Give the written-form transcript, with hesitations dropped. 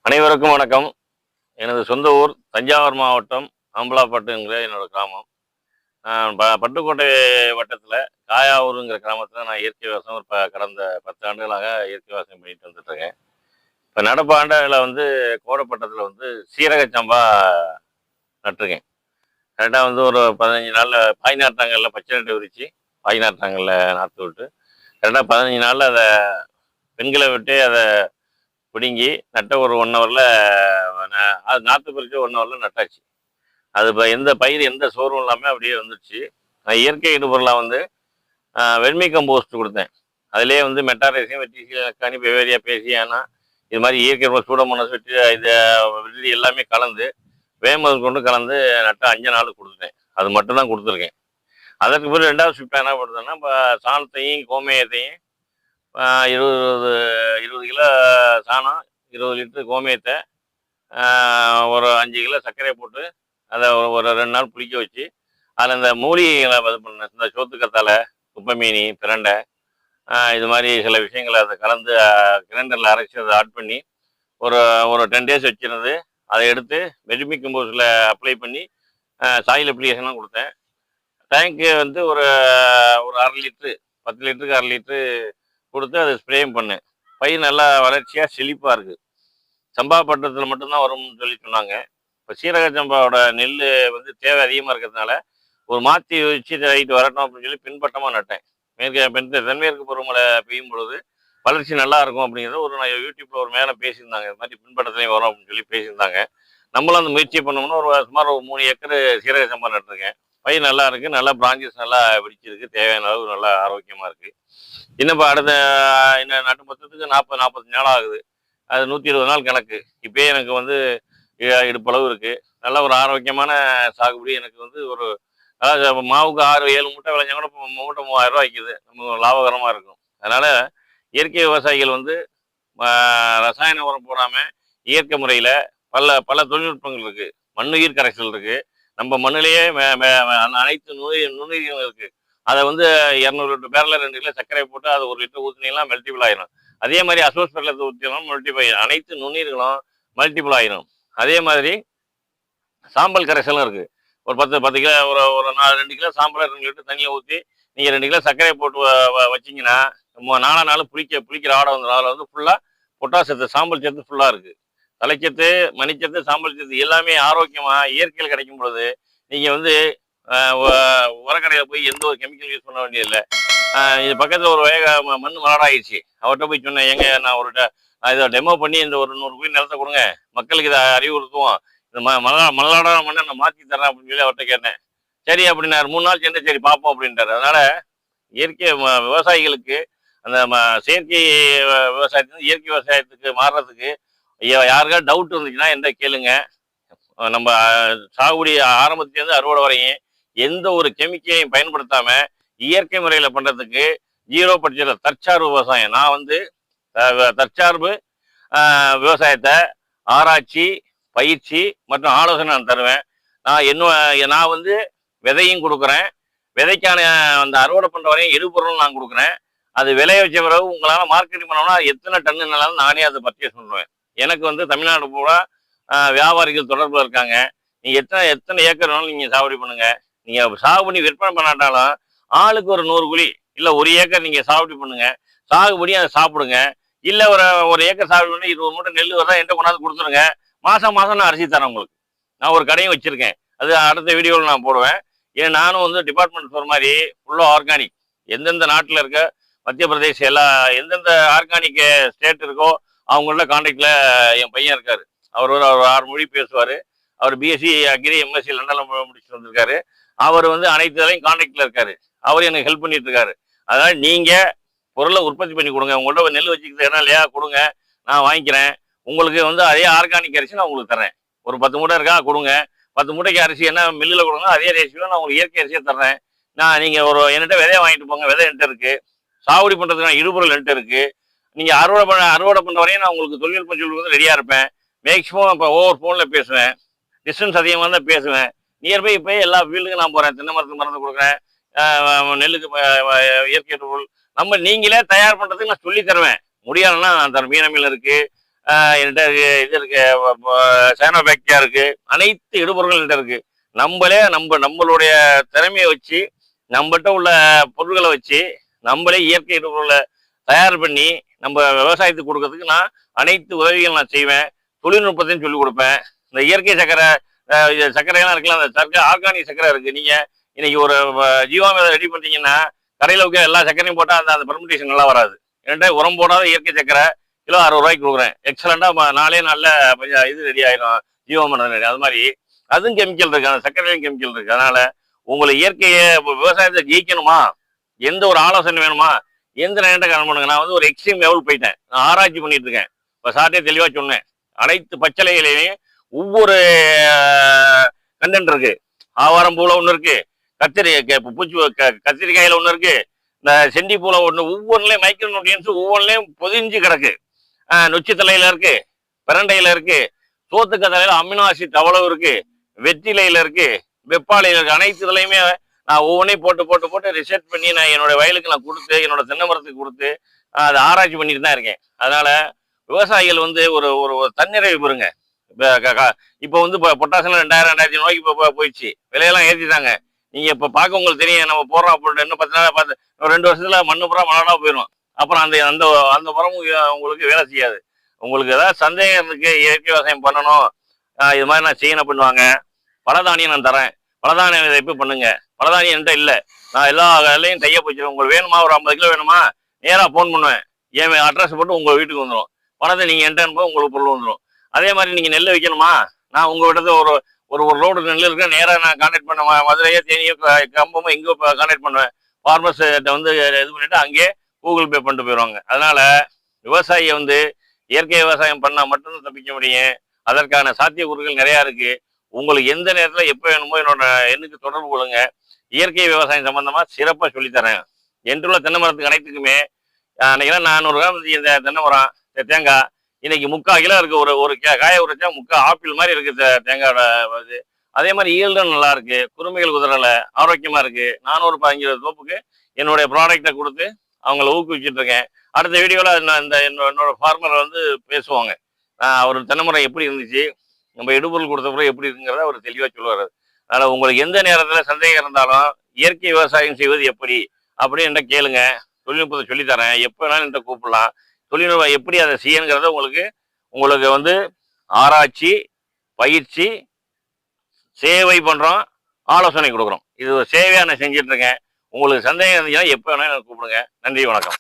அனைவருக்கும் வணக்கம். எனது சொந்த ஊர் தஞ்சாவூர் மாவட்டம் அம்பலாப்பட்டுங்கிற என்னோட கிராமம். பட்டுக்கோட்டை வட்டத்தில் காயாவூருங்கிற கிராமத்தில் நான் இயற்கை விவசாயம் கடந்த 10 ஆண்டுகளாக இயற்கை விவசாயம் பண்ணிட்டு வந்துட்டுருக்கேன். இப்போ நடப்பு ஆண்டுகளில் கோடப்பட்டத்தில் சீரக சம்பா நட்டிருக்கேன். கரெக்டாக ஒரு 15 நாளில் பாய் நாட்டாங்கல்ல பச்சை நட்டு விரித்து பாய் நாட்டாங்கல்ல நாற்று விட்டு கரெக்டாக 15 நாளில் அதை பெண்களை விட்டு அதை பிடுங்கி நட்ட ஒரு 1 ஹவரில் அது நாற்று பறித்து 1 ஹவரில் நட்டாச்சு. அது இப்போ எந்த பயிர் எந்த சோர்வும் இல்லாமல் அப்படியே வந்துடுச்சு. நான் இயற்கை இடுபொருளாக வெர்மி கம்போஸ்ட் கொடுத்தேன். அதிலே மெட்டாரேசியம் வெட்டிசி லக்கானி பெவேரியா பேசியானா இது மாதிரி இயற்கை சூடமோனஸ் வெட்டி இது வெட்டி எல்லாமே கலந்து வேம்பது கொண்டு கலந்து நட்ட 5 நாள் கொடுத்துட்டேன். அது மட்டும்தான் கொடுத்துருக்கேன். அதற்கு பிறகு 2வது ஷிஃப்டாக என்ன பண்ணுறதுன்னா இப்போ சாணத்தையும் கோமயத்தையும் 20 கிலோ சாணம் 20 லிட்டரு கோமியத்தை ஒரு 5 கிலோ சர்க்கரையை போட்டு அதை ஒரு 2 நாள் புளிக்க வச்சு அதில் இந்த மூலிகைகளை இது பண்ணேன். இந்த சோத்துக்கத்தாழை குப்பைமீனி பிரண்டை இது மாதிரி சில விஷயங்களை அதை கலந்து கிரைண்டரில் அரைச்சி அதை ஆட் பண்ணி ஒரு ஒரு 10 டேஸ் வச்சுருந்து அதை எடுத்து வெர்மி கம்போஸ்டில் அப்ளை பண்ணி சாயில் அப்ளிகேஷன்லாம் கொடுத்தேன். டேங்க்கு ஒரு ஒரு 1/2 லிட்ரு 10 லிட்டருக்கு 1/2 லிட்ரு கொடுத்து அதை ஸ்ப்ரேயும் பண்ணேன். பயிர் நல்லா வளர்ச்சியாக செழிப்பாக இருக்குது. சம்பா பட்டத்தில் மட்டும்தான் வரும்னு சொல்லி சொன்னாங்க. இப்போ சீரக சம்பாவோட நெல் தேவை அதிகமாக இருக்கிறதுனால ஒரு மாற்றி வச்சு ரைட்டு வரட்டும் அப்படின்னு சொல்லி பின்பட்டமாக நட்டேன். தென்மேற்கு பருவமழை பெய்யும் பொழுது வளர்ச்சி நல்லா இருக்கும் அப்படிங்கிறத நான் யூடியூப்பில் ஒரு மேலே பேசியிருந்தாங்க. இது மாதிரி பின்பட்டத்துலேயும் வரும் அப்படின்னு சொல்லி பேசியிருந்தாங்க. நம்மளும் அந்த முயற்சியை பண்ணோம்னா சுமார் ஒரு 3 ஏக்கர் சீரக சம்பா நட்டுருக்கேன். பயிர் நல்லா இருக்குது, நல்லா பிரான்ச்சஸ் நல்லா வெடிச்சிருக்கு, தேவையான அளவு நல்லா ஆரோக்கியமாக இருக்குது. இன்னும் இப்போ அடுத்த இன்னும் நட்டு மொத்தத்துக்கு 40-45 நாள் ஆகுது. அது 120 நாள் கணக்கு. இப்போயே எனக்கு இடுப்பளவு இருக்குது. நல்ல ஒரு ஆரோக்கியமான சாகுபடி. எனக்கு ஒரு அதாவது மாவுக்கு 6-7 மூட்டை விளைஞ்சா கூட இப்போ மூட்டை 3000 ரூபா விற்கிது. நமக்கு லாபகரமாக இருக்கும். அதனால் இயற்கை விவசாயிகள் ரசாயன உரம் போடாமல் இயற்கை முறையில் பல பல தொழில்நுட்பங்கள் இருக்குது. மண்ணுயிர் கரைசல் இருக்குது. நம்ம மண்ணிலேயே அனைத்து நுண்ணுயிர்கள் இருக்குது. அதை 200 லிட்டர் பேரில் 2 கிலோ சர்க்கரை போட்டு அதை 1 லிட்டர் ஊற்றினீங்கன்னா மல்டிபிள் ஆயிரும். அதே மாதிரி அசோஸ்பெரிலத்தை ஊற்றினோம் மல்டிபிள் ஆயிரும். அனைத்து நுண்ணுயிர்களும் மல்டிபிள் ஆயிரும். அதே மாதிரி சாம்பல் கரைசலும் இருக்குது. ஒரு 10 கிலோ ஒரு 2 கிலோ சாம்பலை 2 லிட்டர் தண்ணியில் ஊற்றி நீங்கள் 2 கிலோ சர்க்கரை போட்டு வச்சிங்கன்னா 4 நாள் புளிக்கிற ஆடை அதில் ஃபுல்லாக பொட்டாசத்து சாம்பல் சத்து ஃபுல்லாக இருக்குது. தலைச்சத்து மணிச்சத்து சாம்பல் சத்து எல்லாமே ஆரோக்கியமாக இயற்கையில் கிடைக்கும் பொழுது நீங்கள் உரக்கடையில் போய் எந்த ஒரு கெமிக்கல் யூஸ் பண்ண வேண்டியதில்லை. இது பக்கத்தில் ஒரு மண் மலடாயிடுச்சு. அவர்கிட்ட போய் சொன்னேன், எங்க நான் இதை டெமோ பண்ணி இந்த ஒரு 100 குழி நிலத்தை கொடுங்க, மக்களுக்கு இதை அறிவுறுத்துவோம், இந்த மல்லாடான மண்ணை நான் மாற்றி தரேன் அப்படின்னு சொல்லி அவர்கிட்ட கேட்டேன். சரி அப்படின்னாரு. 3 நாள் சென்று சரி பார்ப்போம் அப்படின்ட்டாரு. அதனால இயற்கை விவசாயிகளுக்கு அந்த செயற்கை விவசாயத்துக்கு இயற்கை விவசாயத்துக்கு மாறுறதுக்கு யாருக்காவது டவுட் இருந்துச்சுன்னா எந்த கேளுங்க. நம்ம சாகுபடி ஆரம்பத்துலேருந்து அறுவடை வரையும் எந்த ஒரு கெமிக்கலையும் பயன்படுத்தாம இயற்கை முறையில் பண்றதுக்கு 0 பட்ஜெட்டில் தற்சார்பு விவசாயம். நான் தற்சார்பு விவசாயத்தை ஆராய்ச்சி பயிற்சி மற்றும் ஆலோசனை நான் தருவேன். நான் விதையும் கொடுக்குறேன். விதைக்கான அந்த அறுவடை பண்ற வரையும் இடுபொருளும் நான் கொடுக்குறேன். அது விளைய வச்ச பிறகு உங்களால் மார்க்கெட்டிங் பண்ணோம்னா எத்தனை டன்னுனாலும் நானே அதை பர்ச்சேஸ் பண்ணுவேன். எனக்கு தமிழ்நாடு பூரா வியாபாரிகள் தொடர்பில் இருக்காங்க. நீங்கள் எத்தனை ஏக்கர் வேணாலும் நீங்கள் சாகுபடி பண்ணுங்க. நீங்கள் சாகுபடி விற்பனை பண்ணாட்டாலும் ஆளுக்கு ஒரு 100 குழி இல்லை 1 ஏக்கர் நீங்கள் சாகுபடி பண்ணுங்க. சாகுபடி அதை சாப்பிடுங்க. இல்லை ஒரு ஏக்கர் சாகுபடி பண்ணி 20 மூட்டை நெல் வரதான் என்கிட்ட கொண்டாந்து கொடுத்துருங்க. மாதம் நான் அரிசி தரேன் உங்களுக்கு. நான் ஒரு கடையும் வச்சுருக்கேன். அது அடுத்த வீடியோவில் நான் போடுவேன். ஏன் நானும் டிபார்ட்மெண்ட் ஸ்டோர் மாதிரி ஃபுல்லாக ஆர்கானிக். எந்தெந்த நாட்டில் இருக்க மத்திய பிரதேஷ் எந்தெந்த ஆர்கானிக் ஸ்டேட் இருக்கோ அவங்கள கான்டாக்டில் என் பையன் இருக்கார். அவர் 6 மொழி பேசுவார். அவர் பிஎஸ்சி அக்ரி எம்எஸ்சி லண்டனில் முடிச்சுட்டு வந்திருக்காரு. அவர் அனைத்து இதையும் கான்டாக்டில் இருக்காரு. அவர் எனக்கு ஹெல்ப் பண்ணிட்டு இருக்காரு. அதனால் நீங்கள் பொருளை உற்பத்தி பண்ணி கொடுங்க. உங்கள்கிட்ட நெல் வச்சுக்கிட்டு இல்லையா கொடுங்க, நான் வாங்கிக்கிறேன். உங்களுக்கு அதே ஆர்கானிக் அரிசி நான் உங்களுக்கு தர்றேன். ஒரு 10 மூட்டை இருக்கா கொடுங்க. 10 மூட்டைக்கு அரிசி என்ன மில்லில் கொடுங்க, அதே ரேஷியோவில் நான் உங்களுக்கு இயற்கை அரிசியை தர்றேன். நீங்கள் என்கிட்ட விதையை வாங்கிட்டு போங்க. விதை என்கிட்ட இருக்குது. சாகுபடி பண்ணுறதுக்கு இடுபொருள் என்கிட்ட இருக்குது. நீங்கள் அறுவடை பண்ணுற வரையும் நான் உங்களுக்கு தொழில்நுட்பம் சொல்லி ரெடியாக இருப்பேன். மேக்ஸிமம் இப்போ ஒவ்வொரு ஃபோனில் பேசுவேன். டிஸ்டன்ஸ் அதிகமாக தான் பேசுவேன். நியர்பை இப்போ எல்லா ஃபீல்டுக்கும் நான் போகிறேன். தென்னை மரத்து கொடுக்குறேன். நெல்லுக்கு இயற்கை பொருள் நீங்களே தயார் பண்ணுறதுக்கு நான் சொல்லி தருவேன். முடியாதுன்னா நான் தரேன். மீனமில் இருக்குது, என்கிட்ட இருக்கு, இது இருக்கு, சைனோபாக்டீரியா இருக்கு, அனைத்து இடுபொருட்கள் என்கிட்ட இருக்கு. நம்மளுடைய திறமையை வச்சு, நம்மகிட்ட உள்ள பொருட்களை வச்சு, நம்மளே இயற்கை இடுபொருளை தயார் பண்ணி நம்ம விவசாயத்துக்கு கொடுக்கறதுக்கு நான் அனைத்து உதவிகள் நான் செய்வேன். தொழில்நுட்பத்தையும் சொல்லிக் கொடுப்பேன். இந்த இயற்கை சர்க்கரை, சர்க்கரையெல்லாம் இருக்குல்ல, அந்த சர்க்கரை ஆர்கானிக் சர்க்கரை இருக்கு. நீங்க இன்னைக்கு ஒரு ஜீவாமிர்தம் ரெடி பண்றீங்கன்னா கடையில் வைக்க எல்லா சர்க்கரையும் போட்டால் அந்த பெர்முடேஷன் நல்லா வராது. என்கிட்ட உரம் போடாத இயற்கை சர்க்கரை கிலோ 60 ரூபாய்க்கு கொடுக்குறேன். எக்ஸலண்டா நாளே நல்ல இது ரெடி ஆயிடும், ஜீவாமிர்தம் ரெடி. அது மாதிரி அதுவும் கெமிக்கல் இருக்கு, அந்த சர்க்கரையிலும் கெமிக்கல் இருக்கு. அதனால உங்களை இயற்கையை விவசாயத்தை ஜெயிக்கணுமா, எந்த ஒரு ஆலோசனை வேணுமா, எந்த நேரத்தை காரணம் பண்ணுங்க. நான் வந்து ஒரு எக்ஸ்ட்ரீம் லெவல் போயிட்டேன். நான் ஆராய்ச்சி பண்ணிட்டு இருக்கேன். இப்போ சார்ட்டே தெளிவாக சொன்னேன். அனைத்து பச்சளைகளையும் ஒவ்வொரு கண்டென்ட் இருக்கு. ஆவாரம் பூல ஒன்று இருக்கு, கத்திரிக்காயில ஒன்று இருக்கு, இந்த செண்டி பூல ஒன்று, ஒவ்வொன்றுலையும் மைக்ரோ நியூட்ரியன்ஸ் ஒவ்வொன்றுலையும் பொதிஞ்சு கிடக்கு. நொச்சி தலையில இருக்கு, பிரண்டையில இருக்கு, சோத்துக்க தலையில அமினோ ஆசிட் அவ்வளவு இருக்கு, வெற்றிலையில இருக்கு, வெப்பாலையில இருக்கு. அனைத்து இதுலையுமே நான் ஒவ்வொன்றையும் போட்டு போட்டு போட்டு ரிசர்ச் பண்ணி நான் என்னோட வயலுக்கு நான் கொடுத்து, என்னோட தென்னை மரத்துக்கு கொடுத்து அதை ஆராய்ச்சி பண்ணிட்டு தான் இருக்கேன். அதனால விவசாயிகள் வந்து ஒரு ஒரு தன்னிறைவு பெறுங்க. இப்போ வந்து பொட்டாசியம் 2000 2000 ரூபாய்க்கு இப்போ போயிடுச்சு, விலையெல்லாம் ஏற்றிட்டாங்க. நீங்க இப்ப பார்க்க உங்களுக்கு தெரியும், நம்ம போடுறோம் அப்படின்ட்டு இன்னும் 10 நாள் பார்த்து 2 வருஷத்துல மண்ணு பூரா மலடா போயிடும். அப்புறம் அந்த அந்த அந்த உரமும் உங்களுக்கு வேலை செய்யாது. உங்களுக்கு ஏதாவது சந்தேகம் இருக்கு, இயற்கை விவசாயம் பண்ணணும், இது மாதிரி நான் செய்யணும் பண்ணுவாங்க, பலதானியம் நான் தரேன், பலதானியம் விதைப்பு பண்ணுங்க. பலதானியம் என்கிட்ட இல்லை, நான் எல்லா வேலையும் தைய போச்சுருவேன். உங்களுக்கு வேணுமா, ஒரு 50 கிலோ வேணுமா, நேராக ஃபோன் பண்ணுவேன், என் அட்ரஸ் போட்டு உங்கள் வீட்டுக்கு வந்துடும். பணத்தை நீங்கள் என்கிட்ட அனுப்ப உங்களுக்கு பொருள் வந்துடும். அதே மாதிரி நீங்கள் நெல் வைக்கணுமா, நான் உங்கள் விடத்தை ஒரு ஒரு ஒரு ரோடு நெல் இருக்க நேராக நான் கான்டாக்ட் பண்ண மதுரையோ தேனியோ கம்பமோ எங்கேயோ கான்டாக்ட் பண்ணுவேன். ஃபார்மர்ஸ் வந்து இது பண்ணிட்டு அங்கேயே கூகுள் பே பண்ணிட்டு போயிடுவாங்க. அதனால விவசாயியை வந்து இயற்கை விவசாயம் பண்ணால் மட்டும்தான் தப்பிக்க முடியும். அதற்கான சாத்தியக்கூறுகள் நிறையா இருக்கு. உங்களுக்கு எந்த நேரத்தில் எப்போ வேணுமோ என்னோட எண்ணுக்கு தொடர்பு கொள்ளுங்க. இயற்கை விவசாயம் சம்பந்தமா சிறப்பாக சொல்லித்தரேன். என்றுள்ள தென்னை மரத்துக்கு அனைத்துக்குமே அன்னைக்கு 400 கிராம் இந்த தென்னை மரம் தேங்காய் இன்னைக்கு 3/4 கிலோ இருக்கு. ஒரு காய உரைச்சா 3/4 ஆப்பிள் மாதிரி இருக்கு தேங்காயோட இது. அதே மாதிரி ஈல்டும் நல்லா இருக்கு, குருமைகள் குதிரல, ஆரோக்கியமா இருக்கு. 415 தோப்புக்கு என்னுடைய ப்ராடக்டை கொடுத்து அவங்கள ஊக்குவிச்சுட்டு இருக்கேன். அடுத்த வீடியோவில் இந்த என்னோட ஃபார்மர் வந்து பேசுவாங்க. அவர் தென்னைமரம் எப்படி இருந்துச்சு, நம்ம இடுபொருள் கொடுத்த பிறகு எப்படி இருக்குங்கிறத அவர் தெளிவாக சொல்லுவார். அதனால் உங்களுக்கு எந்த நேரத்தில் சந்தேகம் இருந்தாலும் இயற்கை விவசாயம் செய்வது எப்படி அப்படின்னு கேளுங்க. தொழில்நுட்பத்தை சொல்லித்தரேன். எப்போ வேணாலும் என்கிட்ட கூப்பிடலாம். தொழில்நுட்பம் எப்படி அதை செய்யணுங்கிறத உங்களுக்கு வந்து ஆராய்ச்சி, பயிற்சி, சேவை பண்ணுறோம், ஆலோசனை கொடுக்குறோம். இது ஒரு சேவையாக நான் செஞ்சிட்ருக்கேன். உங்களுக்கு சந்தேகம் இருந்தீங்கன்னா எப்போ வேணாலும் எனக்கு கூப்பிடுங்க. நன்றி, வணக்கம்.